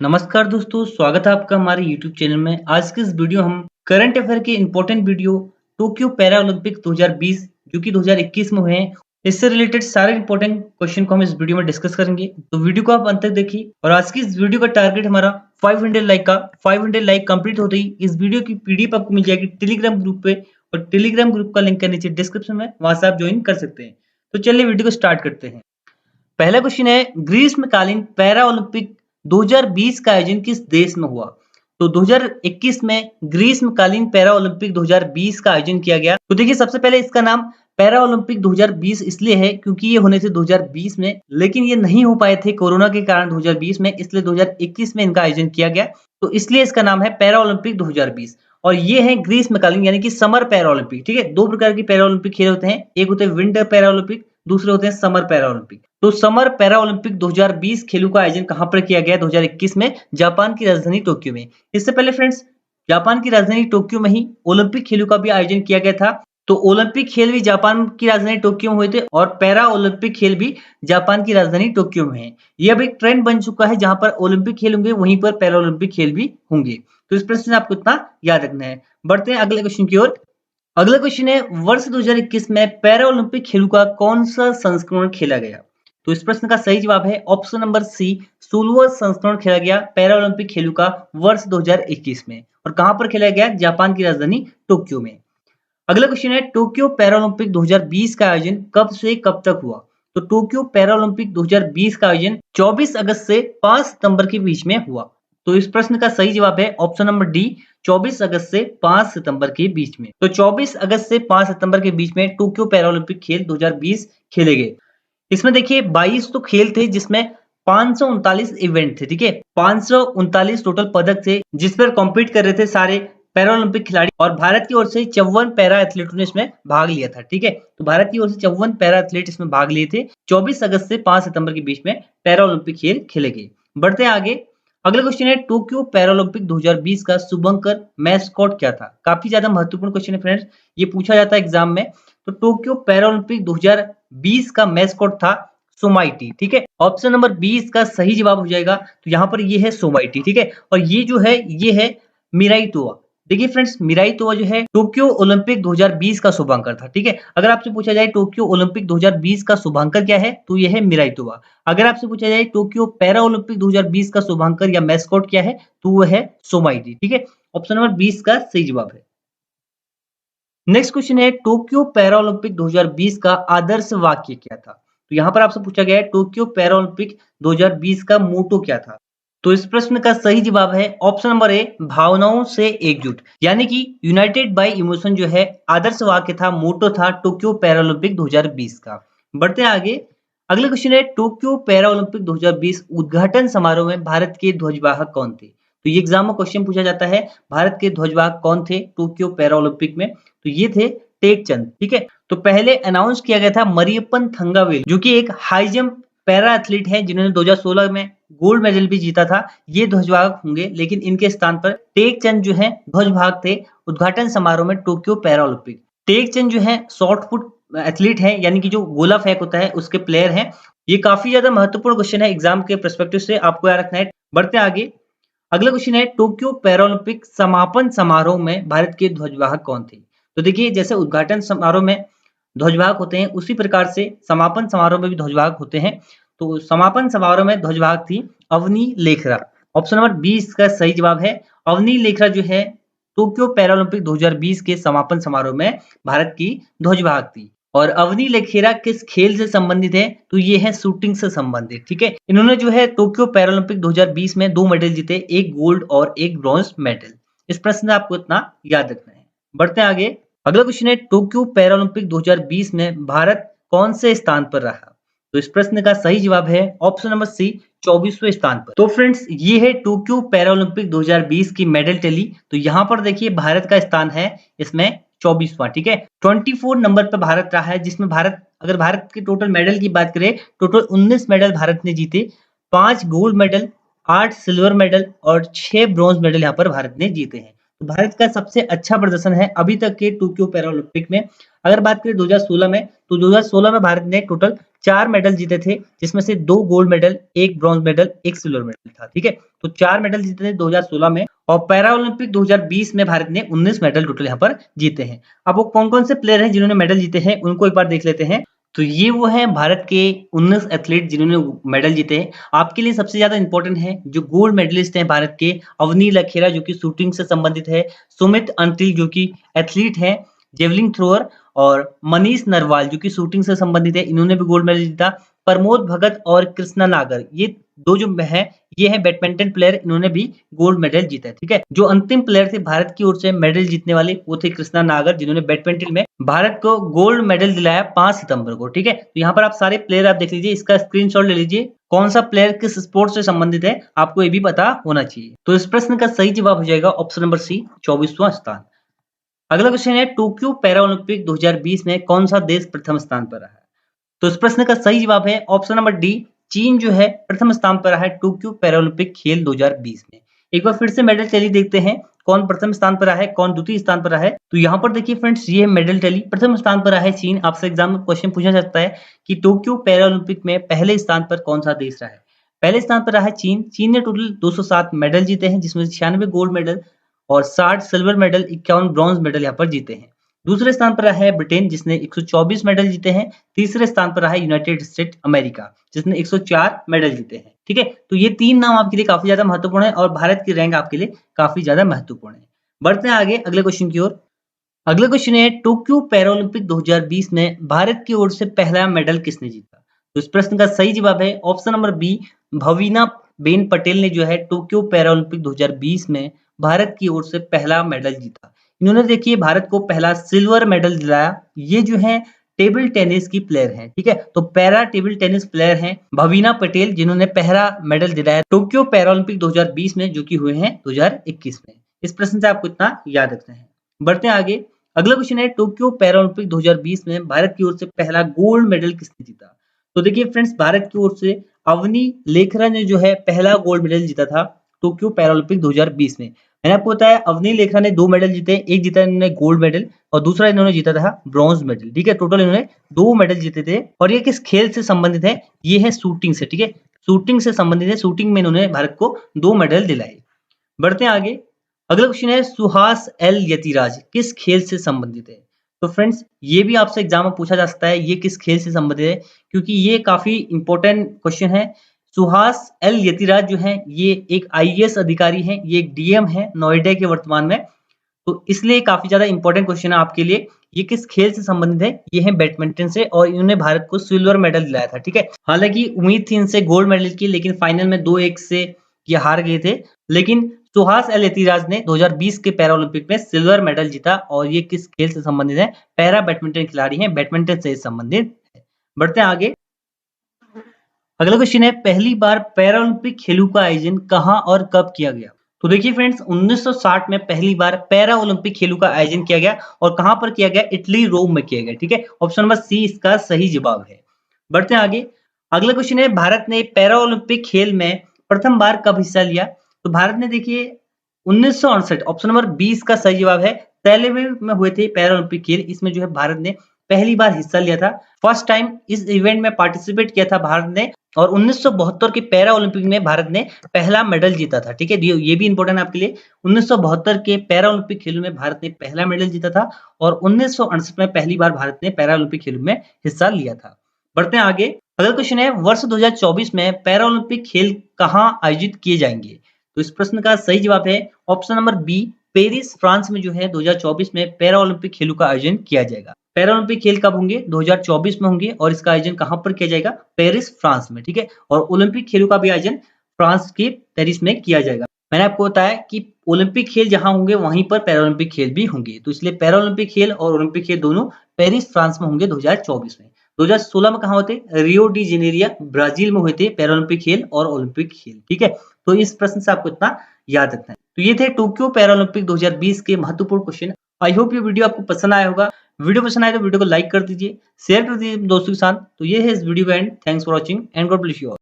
नमस्कार दोस्तों, स्वागत है आपका हमारे YouTube चैनल में। आज की इस वीडियो हम करंट अफेयर के important video Tokyo para Olympic 2020 जो कि 2021 में हुए हैं, इससे रिलेटेड सारे इंपॉर्टेंट क्वेश्चन को हम इस वीडियो में डिस्कस करेंगे। तो वीडियो को आप अंत तक देखिए और आज की इस वीडियो का टारगेट हमारा 500 लाइक का 500 लाइक कंप्लीट होते ही इस वीडियो की पीडीएफ आपको मिल जाएगी टेलीग्राम ग्रुप पे और टेलीग्राम ग्रुप का लिंक है नीचे डिस्क्रिप्शन में, वहां से आप ज्वाइन कर सकते हैं। तो चलिए वीडियो को स्टार्ट करते हैं। पहला क्वेश्चन है, ग्रीष्मकालीन पैरा ओलंपिक 2020 का आयोजन किस देश में हुआ? तो 2021 में ग्रीष्मकालीन पैरा ओलंपिक 2020 का आयोजन किया गया। तो देखिए, सबसे पहले इसका नाम पैरा ओलंपिक 2020 इसलिए है क्योंकि ये होने थे 2020 में, लेकिन ये नहीं हो पाए थे कोरोना के कारण 2020 में, इसलिए 2021 में इनका आयोजन किया गया। तो इसलिए इसका नाम है पैरा ओलंपिक 2020 और ये है ग्रीष्मकालीन यानी कि समर पैरा ओलंपिक। ठीक है, दो प्रकार की पैरा ओलंपिक खेल होते हैं, एक होते हैं विंटर पैरा ओलंपिक, दूसरे होते हैं समर पैरा ओलंपिक। तो समर पैरा ओलंपिक 2020 खेलों का आयोजन कहां पर किया गया? 2021 में जापान की राजधानी टोक्यो में। इससे पहले फ्रेंड्स, जापान की राजधानी टोक्यो में ही ओलंपिक खेलों का भी आयोजन किया गया था। तो ओलंपिक खेल भी जापान की राजधानी टोक्यो में हुए थे और पैरा ओलंपिक खेल भी जापान की राजधानी टोक्यो में है। ये अब एक ट्रेंड बन चुका है, जहां पर ओलंपिक खेल होंगे वहीं पर पैरा ओलंपिक खेल भी होंगे। तो इस प्रश्न से आपको इतना याद रखना है। बढ़ते हैं अगले क्वेश्चन की ओर। अगला क्वेश्चन है, वर्ष 2021 में पैरा ओलंपिक खेलों का कौन सा संस्करण खेला गया? तो इस प्रश्न का सही जवाब है ऑप्शन नंबर सी, 16वां संस्करण खेला गया पैरा ओलंपिक खेलों का वर्ष 2021 में। और कहां पर खेला गया? जापान की राजधानी टोक्यो में। अगला क्वेश्चन है, टोक्यो पैरा ओलंपिक 2020 का आयोजन कब से कब तक हुआ? तो टोक्यो पैरा ओलंपिक 2020 का आयोजन 24 अगस्त से 5 सितंबर के बीच में हुआ। तो इस प्रश्न का सही जवाब है ऑप्शन नंबर डी, 24 अगस्त से 5 सितंबर के बीच में। तो 24 अगस्त से 5 सितंबर के बीच में टोक्यो पैरा ओलंपिक खेल 2020 खेले गए। इसमें देखिए 22 तो खेल थे जिसमें 539 इवेंट थे। ठीक है, 539 टोटल पदक थे जिस पर कॉम्पीट कर रहे थे सारे पैरा ओलंपिक खिलाड़ी और भारत की ओर से 54 पैरा एथलीटों ने इसमें भाग लिया था। ठीक है, तो भारत की ओर से 54 पैरा एथलीट इसमें भाग लिए थे। 24 अगस्त से 5 सितंबर के बीच में पैरा ओलंपिक खेल खेले गए। बढ़ते हैं आगे। अगला क्वेश्चन है, टोक्यो पैरा ओलंपिक 2020 का शुभंकर मैस्कॉट क्या था? काफी ज्यादा महत्वपूर्ण क्वेश्चन है फ्रेंड्स, ये पूछा जाता है एग्जाम में। तो टोक्यो पैरा ओलंपिक 2020 का मैस्कॉट था सोमाइटी। ठीक है, ऑप्शन नंबर 20 का सही जवाब हो जाएगा। तो यहाँ पर ये है सोमाइटी। ठीक है, और ये जो है ये है मिराई तोआ। देखिए फ्रेंड्स, मिराई तोआ जो है टोक्यो ओलंपिक 2020 का शुभांकर था। ठीक है, अगर आपसे पूछा जाए टोक्यो ओलंपिक 2020 का शुभांकर क्या है, तो यह है मिराई तोआ। अगर आपसे पूछा जाए टोक्यो पैरा ओलंपिक 2020 का शुभांकर या मैस्कॉट क्या है, तो वह है सोमाइटी। ठीक है, ऑप्शन नंबर 20 का सही जवाब है। नेक्स्ट क्वेश्चन है, टोक्यो पैरा ओलंपिक 2020 का आदर्श वाक्य क्या था? तो यहाँ पर आपसे पूछा गया है टोक्यो पैरा ओलंपिक 2020 का मोटो क्या था? तो इस प्रश्न का सही जवाब है ऑप्शन नंबर ए, भावनाओं से एकजुट, यानी कि यूनाइटेड बाय इमोशन जो है आदर्श वाक्य था, मोटो था टोक्यो पैरा ओलंपिक 2020 का। बढ़ते हैं आगे। अगला क्वेश्चन है, टोक्यो पैरा ओलंपिक 2020 उद्घाटन समारोह में भारत के ध्वजवाहक कौन थे? तो ये एग्जाम में क्वेश्चन पूछा जाता है, भारत के ध्वजवाहक कौन थे टोक्यो पैरा ओलंपिक में? तो ये थे टेक चंद। ठीक है, तो पहले अनाउंस किया गया था मरियप्पन थंगावेल, जो कि एक हाई जंप पैरा एथलीट है जिन्होंने 2016 में गोल्ड मेडल भी जीता था। ये ध्वजवाहक होंगे, लेकिन इनके स्थान पर टेक चंद जो है ध्वजवाहक थे उद्घाटन समारोह में टोक्यो पैरा ओलंपिक। टेक चंद जो है शॉर्ट पुट एथलीट है, यानी कि जो गोला फेंक होता है उसके प्लेयर हैं। ये काफी ज्यादा महत्वपूर्ण क्वेश्चन है एग्जाम के पर्सपेक्टिव से, आपको याद रखना है। बढ़ते आगे। अगला क्वेश्चन है, टोक्यो पैरा ओलंपिक समापन समारोह में भारत के ध्वजवाहक कौन थे? तो देखिए, जैसे उद्घाटन समारोह में ध्वजवाहक होते हैं उसी प्रकार से समापन समारोह में भी ध्वजवाहक होते हैं। तो समापन समारोह में ध्वजवाहक थी अवनी लेखरा। ऑप्शन नंबर 20 का सही जवाब है। अवनी लेखरा जो है टोक्यो पैरा ओलंपिक 2020 के समापन समारोह में भारत की ध्वजवाहक थी। और अवनी लेखेरा किस खेल से संबंधित है? तो ये है शूटिंग से संबंधित। ठीक है, इन्होंने जो है टोक्यो पैरा ओलंपिक 2020 में 2 मेडल जीते, एक गोल्ड और एक ब्रॉन्ज मेडल। इस प्रश्न में आपको इतना याद रखना है। बढ़ते हैं आगे। अगला क्वेश्चन है, टोक्यो पैरा ओलंपिक 2020 में भारत कौन से स्थान पर रहा? तो इस प्रश्न का सही जवाब है ऑप्शन नंबर सी, 24वें स्थान पर। तो फ्रेंड्स, ये है टोक्यो पैरा ओलंपिक 2020 की मेडल टैली। तो यहाँ पर देखिए भारत का स्थान है इसमें 24वां। ठीक है, 24 नंबर पर भारत रहा है, जिसमें अगर भारत के टोटल मेडल की बात करें, टोटल 19 मेडल भारत ने जीते, 5 गोल्ड मेडल, 8 सिल्वर मेडल और 6 ब्रॉन्ज मेडल यहाँ पर भारत ने जीते हैं। तो भारत का सबसे अच्छा प्रदर्शन है अभी तक के टोक्यो पैरा ओलंपिक में। अगर बात करें 2016 में, तो 2016 में भारत ने टोटल 4 मेडल जीते थे, जिसमें से 2 gold medal, 1 bronze medal, 1 silver medal था, ठीक है। तो 4 मेडल जीते थे 2016 में, और पैरा ओलंपिक 2020 में भारत ने 19 मेडल टोटल यहाँ पर जीते हैं। अब वो कौन-कौन से प्लेयर हैं जिन्होंने मेडल जीते हैं, उनको एक बार देख लेते हैं। तो ये वो हैं भारत के 19 एथलीट जिन्होंने मेडल जीते हैं। आपके लिए सबसे ज़्यादा इंपॉर्टेंट है जो गोल्ड मेडलिस्ट हैं भारत के, अवनी लखेरा जो कि शूटिंग से संबंधित है, सुमित अंतिल जो कि एथलीट हैं, जेवलिन थ्रोअर, और मनीष नरवाल जो कि शूटिंग से संबंधित है, इन्होंने भी गोल्ड मेडल जीता। प्रमोद भगत और कृष्णा नागर, ये 2 जो है ये है बैडमिंटन प्लेयर, इन्होंने भी गोल्ड मेडल जीता है, ठीक है। जो अंतिम प्लेयर थे भारत की ओर से मेडल जीतने वाले, वो थे कृष्णा नागर, जिन्होंने बैडमिंटन में भारत को गोल्ड मेडल दिलाया 5 सितंबर को, ठीक है। तो यहाँ पर आप सारे प्लेयर आप देख लीजिए, इसका स्क्रीनशॉट ले लीजिए, कौन सा प्लेयर किस स्पोर्ट से संबंधित है आपको ये भी पता होना चाहिए। तो इस प्रश्न का सही जवाब हो जाएगा ऑप्शन नंबर सी, 24वां स्थान। अगला क्वेश्चन है, टोक्यो पैरा ओलंपिक 2020 में कौन सा देश प्रथम स्थान पर रहा है? तो इस प्रश्न का सही जवाब है ऑप्शन नंबर डी, चीन जो है प्रथम स्थान पर रहा है टोक्यो पैरालंपिक खेल 2020 में। एक बार फिर से मेडल टैली देखते हैं, कौन प्रथम स्थान पर रहा है, कौन द्वितीय स्थान पर रहा है। तो यहाँ पर देखिए फ्रेंड्स, ये मेडल टैली, प्रथम स्थान पर रहा है चीन। आपसे एग्जाम में क्वेश्चन पूछा जा सकता है कि टोक्यो पैरालंपिक में पहले स्थान पर कौन सा देश रहा है। पहले स्थान पर रहा है चीन। चीन ने टोटल 207 मेडल जीते हैं, जिसमें 96 गोल्ड मेडल और 60 सिल्वर मेडल, 51 ब्रॉन्ज मेडल यहाँ पर जीते हैं। दूसरे स्थान पर रहा है ब्रिटेन, जिसने 124 मेडल जीते हैं। तीसरे स्थान पर रहा है यूनाइटेड स्टेट अमेरिका, जिसने 104 मेडल जीते हैं, ठीक है। तो ये 3 नाम आपके लिए काफी ज्यादा महत्वपूर्ण है और भारत की रैंक आपके लिए काफी ज्यादा महत्वपूर्ण है। बढ़ते हैं आगे अगले क्वेश्चन की ओर। अगला क्वेश्चन है, टोक्यो पैरालंपिक 2020 में भारत की ओर से पहला मेडल किसने जीता? तो इस प्रश्न का सही जवाब है option number B, Bhavina ben Patel ने जो है टोक्यो पैरालंपिक 2020 में भारत की ओर से पहला मेडल जीता। इन्होंने देखिए भारत को पहला सिल्वर मेडल दिलाया। ये जो है टेबल टेनिस की प्लेयर हैं, ठीक है। तो पैरा टेबल टेनिस प्लेयर हैं भवीना पटेल, जिन्होंने पहला मेडल दिलाया टोक्यो पैरालंपिक 2020 में, जो कि हुए हैं 2021 में। इस प्रश्न से आपको इतना याद रखना है। बढ़ते हैं आगे। अगला क्वेश्चन है, टोक्यो पैरालंपिक 2020 में भारत की ओर से पहला गोल्ड मेडल किसने जीता? तो देखिए फ्रेंड्स, भारत की ओर से अवनी लेखरा ने जो है पहला गोल्ड मेडल जीता था टोक्यो पैरालंपिक 2020 में। मैंने आपको बताया अवनी लेखरा ने 2 मेडल जीते, एक जीता इन्होंने गोल्ड मेडल और दूसरा इन्होंने जीता था ब्रॉन्ज मेडल, ठीक है। टोटल इन्होंने 2 मेडल जीते थे। और ये किस खेल से संबंधित है? ये है शूटिंग से, ठीक है। शूटिंग से संबंधित है, शूटिंग में इन्होंने भारत को 2 मेडल दिलाए। बढ़ते हैं आगे। अगला क्वेश्चन है, सुहास एल यतिराज किस खेल से संबंधित है? तो फ्रेंड्स, ये भी आपसे एग्जाम में पूछा जा सकता है, ये किस खेल से संबंधित है, क्योंकि ये काफी इंपॉर्टेंट क्वेश्चन है। सुहास एल यतिराज जो है ये एक आईएएस अधिकारी हैं, ये एक डीएम है नोएडा के वर्तमान में। तो इसलिए काफी ज्यादा इंपॉर्टेंट क्वेश्चन है आपके लिए। ये किस खेल से संबंधित है? ये है बैडमिंटन से, और इन्होंने भारत को सिल्वर मेडल दिलाया था, ठीक है। हालांकि उम्मीद थी इनसे गोल्ड मेडल की, लेकिन फाइनल में 2-1 से ये हार गए थे। लेकिन सुहास एल यतिराज ने 2020 के पैरा ओलंपिक में सिल्वर मेडल जीता। और ये किस खेल से संबंधित है? पैरा बैडमिंटन खिलाड़ी हैं, बैडमिंटन से संबंधित है। बढ़ते हैं आगे। अगला क्वेश्चन है, पहली बार पैरा ओलंपिक खेलों का आयोजन कहां और कब किया गया? तो देखिए फ्रेंड्स, 1960 में पहली बार पैरा ओलंपिक खेलों का आयोजन किया गया, और कहां पर किया गया? इटली, रोम में किया गया, ठीक है। ऑप्शन नंबर सी इसका सही जवाब है। बढ़ते हैं आगे। अगला क्वेश्चन है, भारत ने पैरा ओलंपिक खेल में प्रथम बार कब हिस्सा लिया? तो भारत ने देखिए 1968, ऑप्शन नंबर 20 का सही जवाब है। तेलुगु में हुए थे पैरा ओलंपिक खेल, इसमें जो है भारत ने पहली बार हिस्सा लिया था। फर्स्ट टाइम इस इवेंट में पार्टिसिपेट किया था भारत ने, और 1972 के पैरा ओलंपिक में भारत ने पहला मेडल जीता था, ठीक है। ये भी इंपॉर्टेंट आपके लिए। 1972 के पैरा ओलंपिक खेलों में भारत ने पहला मेडल जीता था, और 1968 में पहली बार भारत ने पैरा ओलंपिक खेलों में हिस्सा लिया था। बढ़ते हैं आगे। अगला क्वेश्चन है, वर्ष 2024 में पैरा ओलंपिक खेल कहां आयोजित किए जाएंगे? तो इस प्रश्न का सही जवाब है option number B, Paris, France में जो है 2024 में पैरा ओलंपिक खेलों का आयोजन किया जाएगा। पैरा ओलंपिक खेल कब होंगे? 2024 में होंगे, और इसका आयोजन कहां पर किया जाएगा? पेरिस, फ्रांस में, ठीक है। और ओलंपिक खेलों का भी आयोजन फ्रांस के पेरिस में किया जाएगा। मैंने आपको बताया कि ओलंपिक खेल जहां होंगे वहीं पर पैरा ओलंपिक खेल भी होंगे, तो इसलिए पैरा ओलंपिक खेल और ओलंपिक खेल दोनों पेरिस, फ्रांस में होंगे 2024 में। 2016 में कहा होते? रियो डी जेनेरिया, ब्राजील में हुए थे पैरा ओलंपिक खेल और ओलंपिक खेल, ठीक है। तो इस प्रश्न से आपको इतना याद रखना है। तो ये थे टोक्यो पैरा ओलंपिक 2020 के महत्वपूर्ण क्वेश्चन। आई होप ये वीडियो आपको पसंद आया होगा। वीडियो पसंद आए तो वीडियो को लाइक कर दीजिए, शेयर कर दीजिए दोस्तों के साथ। तो ये है इस वीडियो का and. Thanks for watching and God bless you all.